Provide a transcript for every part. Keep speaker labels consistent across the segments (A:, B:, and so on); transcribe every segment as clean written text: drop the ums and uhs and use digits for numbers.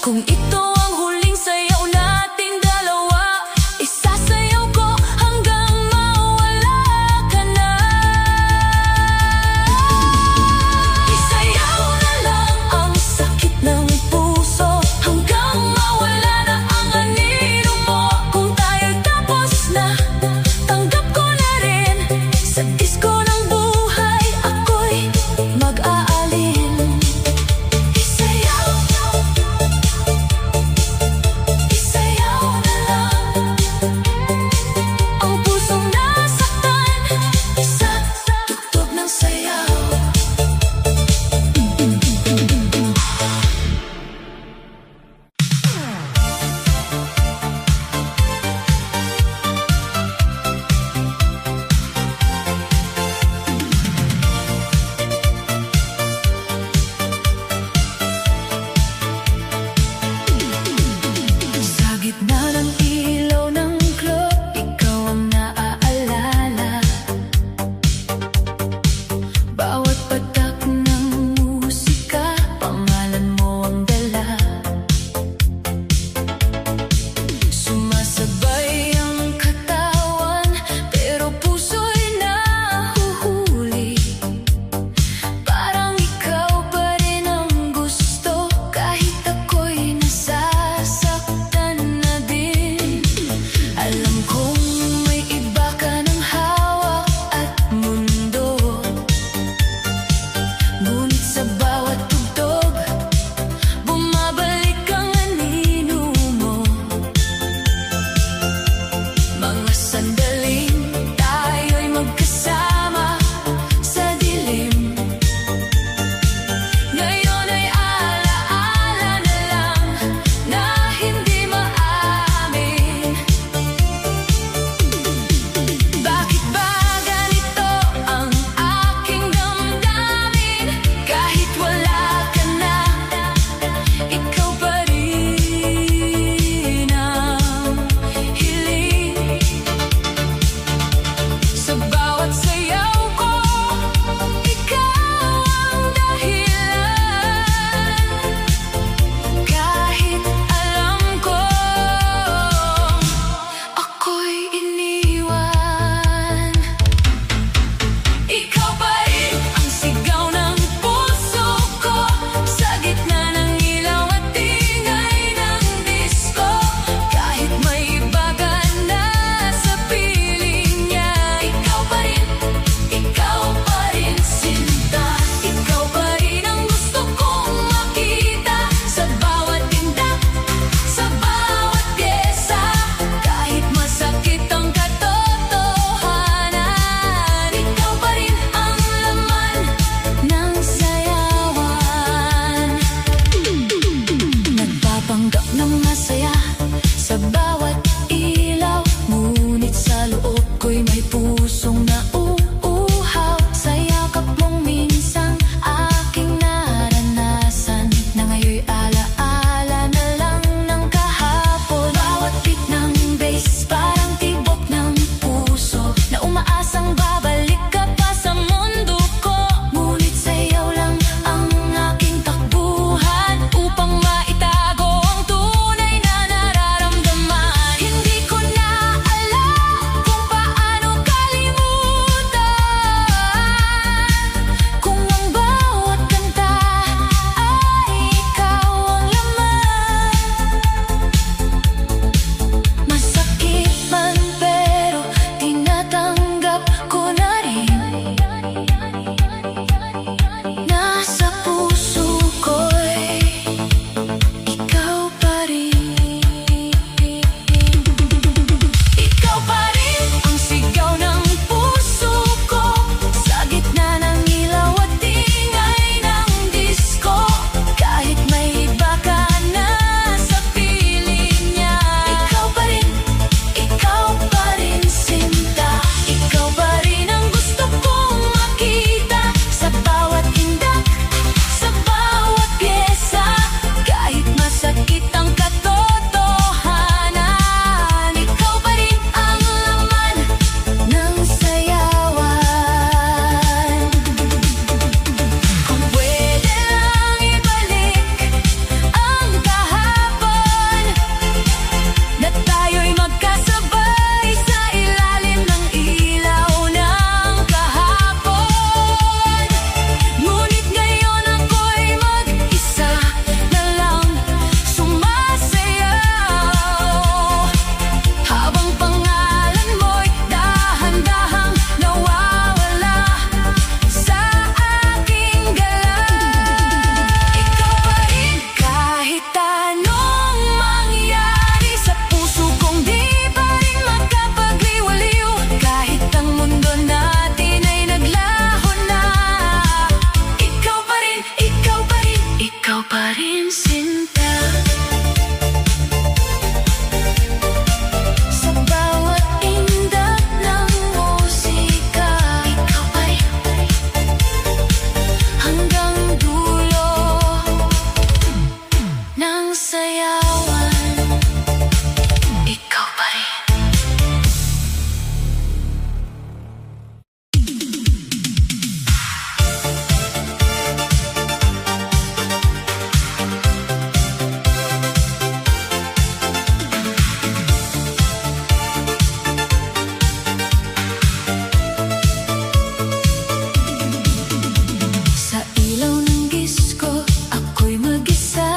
A: Kung ito ang huling sayaw nating dalawa, isasayaw ko hanggang mawala ka na. Isayaw na lang ang sakit ng puso hanggang mawala na ang anino mo. Kung tayo'y tapos na, tanggap ko na rin. Sa disko ng buhay ako'y mag-aalin. Isayaw ng sayawan, ikaw pa rin. Sa ilaw ng disco, ako'y mag-isa.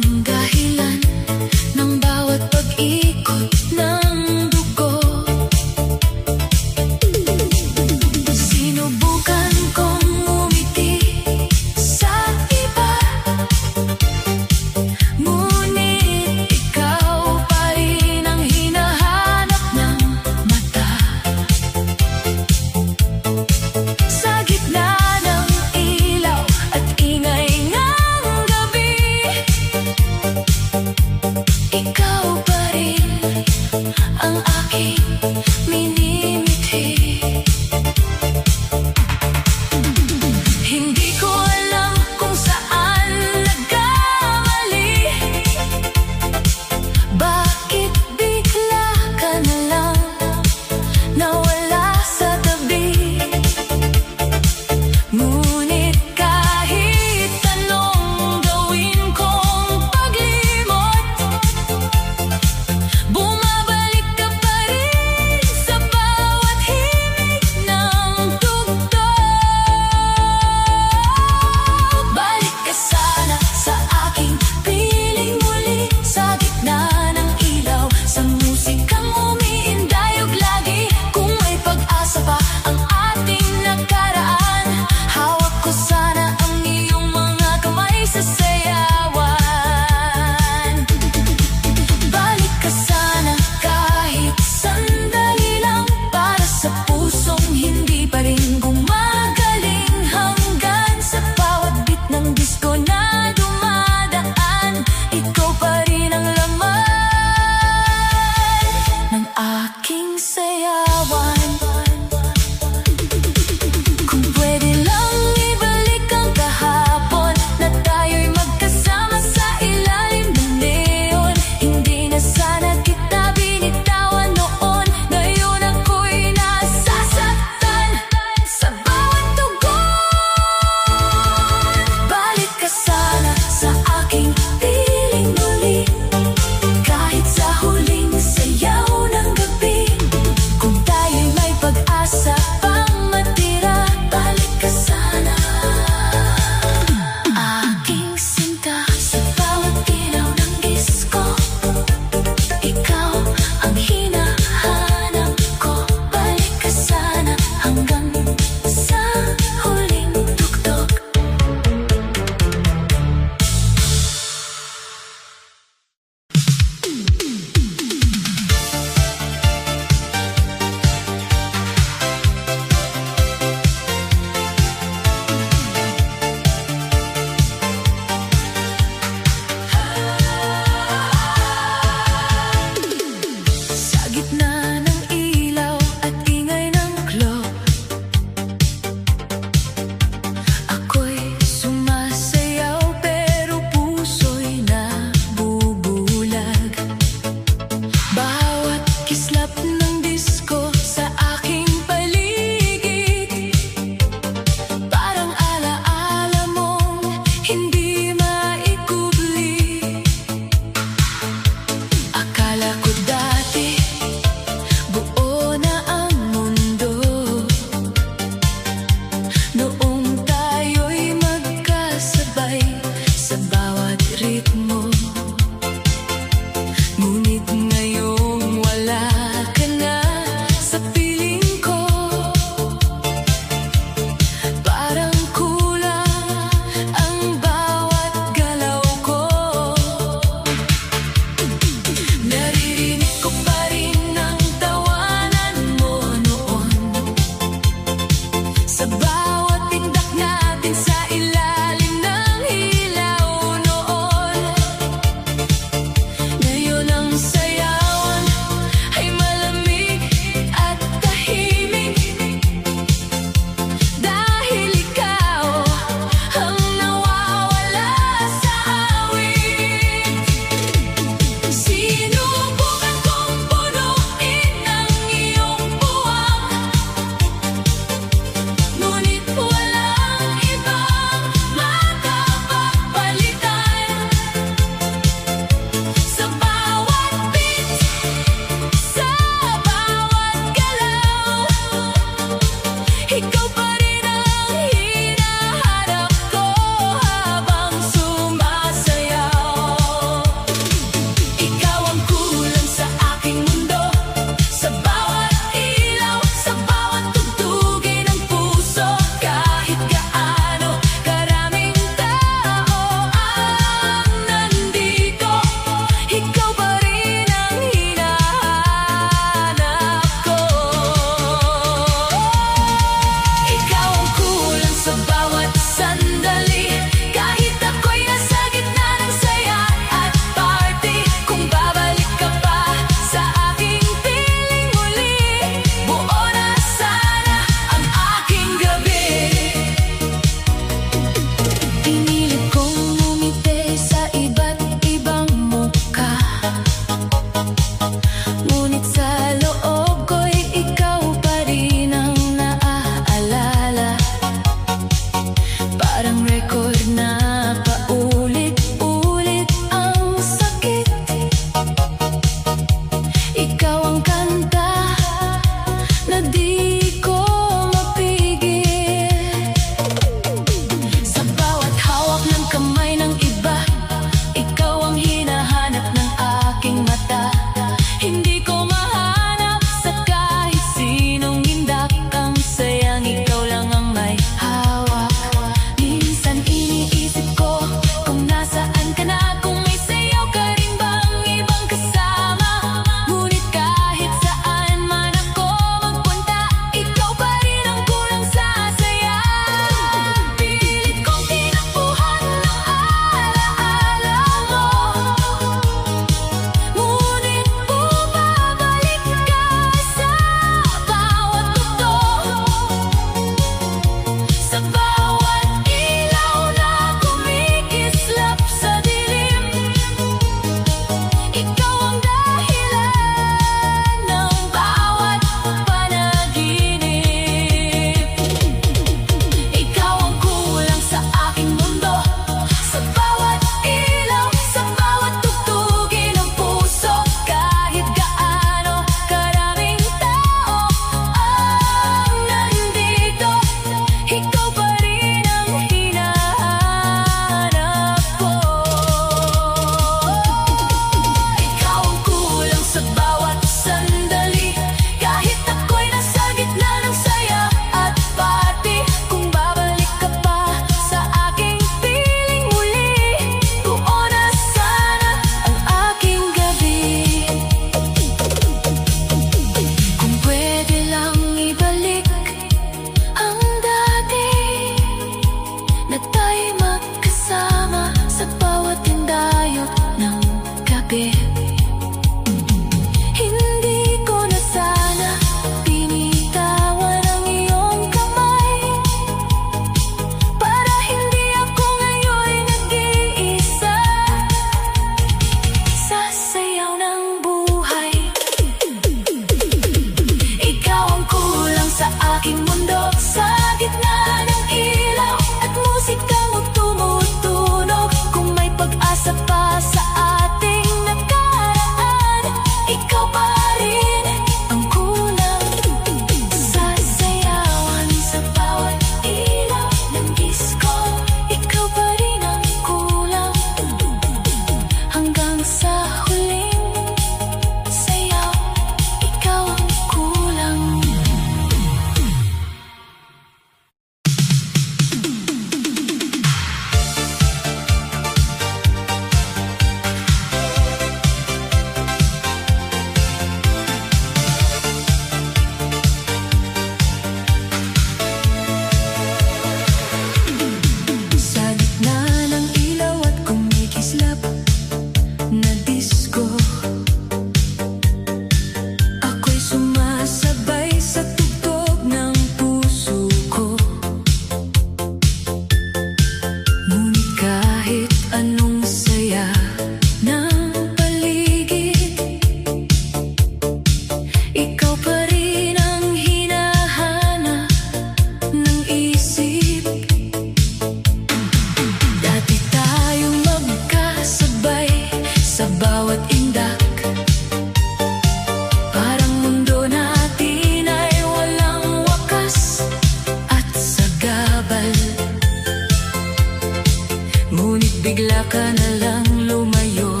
A: kaya ka na lang lumayo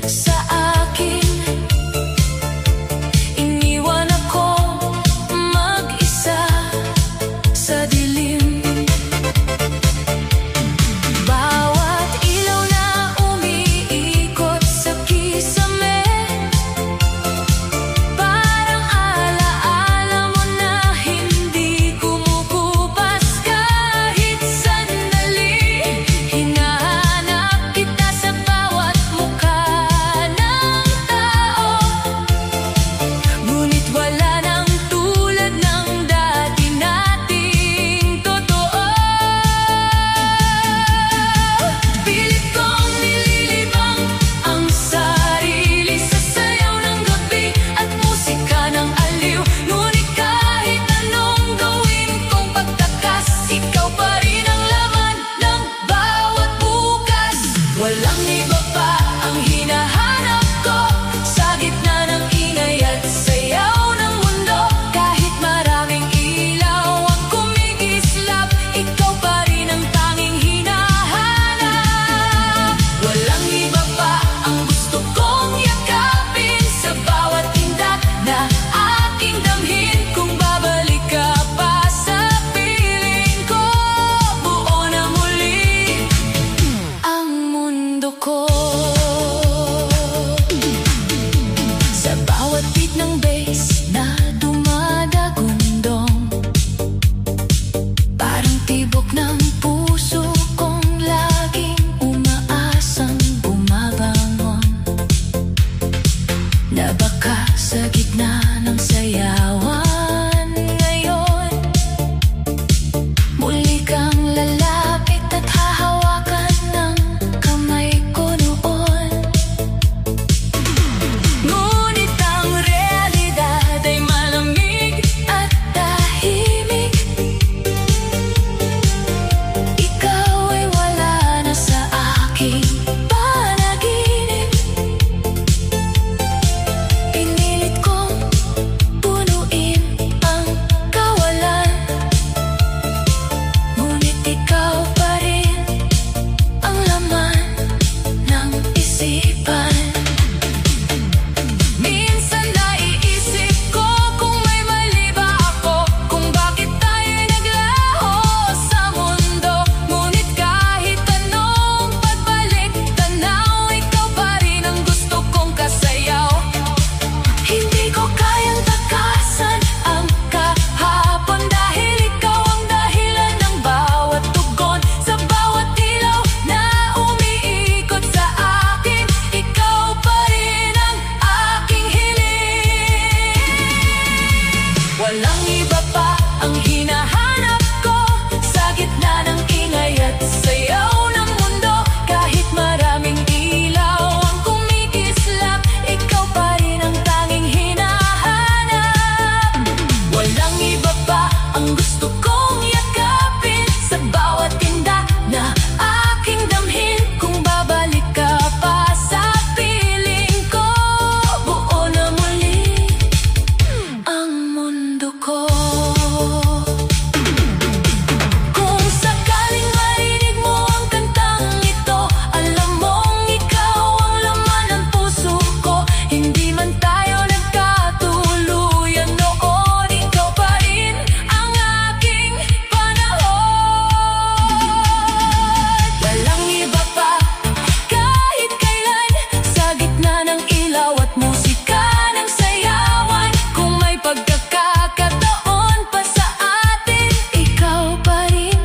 A: sa akin. Iniwan ako mag-isa sa dilim. Bawat ilaw na umiikot sa kisame, parang alaala mo na hindi kumukupas kahit sandali. Hinahanap kita sa bawat mukha ng tao, ngunit wala nang tulad ng dati nating totoo. Pilit kong nililibang ang sarili sa sayaw ng gabi at musika ng aliw. Ngunit kahit anong gawin kong pagtakas, ikaw pa rin ang laman ng bawat bukas. Walang iba pa ang hinahanap ko sa gitna ng ingay at sayaw ng mundo. Kahit maraming ilaw ang kumikislap, ikaw pa rin ang tanging hinahanap. Walang iba pa ang gusto kong yakapin sa bawat tindak na aking damhin. Kung babalik ka pa sa piling ko, buo na muli ang mundo ko. Sa bawat beat ng bass na dumadagundong, parang tibok ng puso kong laging umaasang bumabangon, na baka sa gitna ng sayawan ngayon muli kang lalapit at hahawakan ng kamay ko noon. Ngunit ang realidad ay malamig at tahimik. Ikaw ay wala na sa aking panaginip. Pinilit kong punuin ang kawalan, ngunit ikaw pa rin ang laman ng isipan. Minsan naiisip ko kung may mali ba ako, kung bakit tayo'y naglaho sa mundo. Ngunit kahit anong pagbalik tanaw, ikaw pa rin ang gusto kong kasayaw. Hindi ko kayang takasan ang kahapon, dahil ikaw ang dahilan ng bawat tugon. Sa bawat ilaw na umiikot sa akin, ikaw pa rin ang aking hiling. Walang iba pa ang hinahanap ko sa gitna ng ingay at sayaw ng mundo. Kahit maraming ilaw ang kumikislap, ikaw pa rin ang tanging hinahanap. Walang iba pa ang gusto kong yakapin sa bawat tinda na aking damhin. Kung babalik ka pa sa piling ko, buo na muli ang mundo ko. Kung sakaling marinig mo ang kantang ito, alam mong ikaw ang laman ng puso ko. Hindi man tayo nagkatuluyan noon, ikaw pa rin ang aking panahon. Walang iba pa kahit kailan sa gitna ng ilaw at musika ng sayawan. Kung may pagkakataon pa sa atin, ikaw pa rin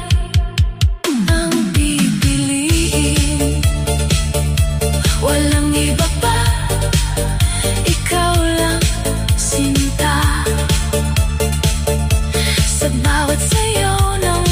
A: ang pipiliin. Walang iba pa, ikaw lang sinta. Sa bawat sayaw ng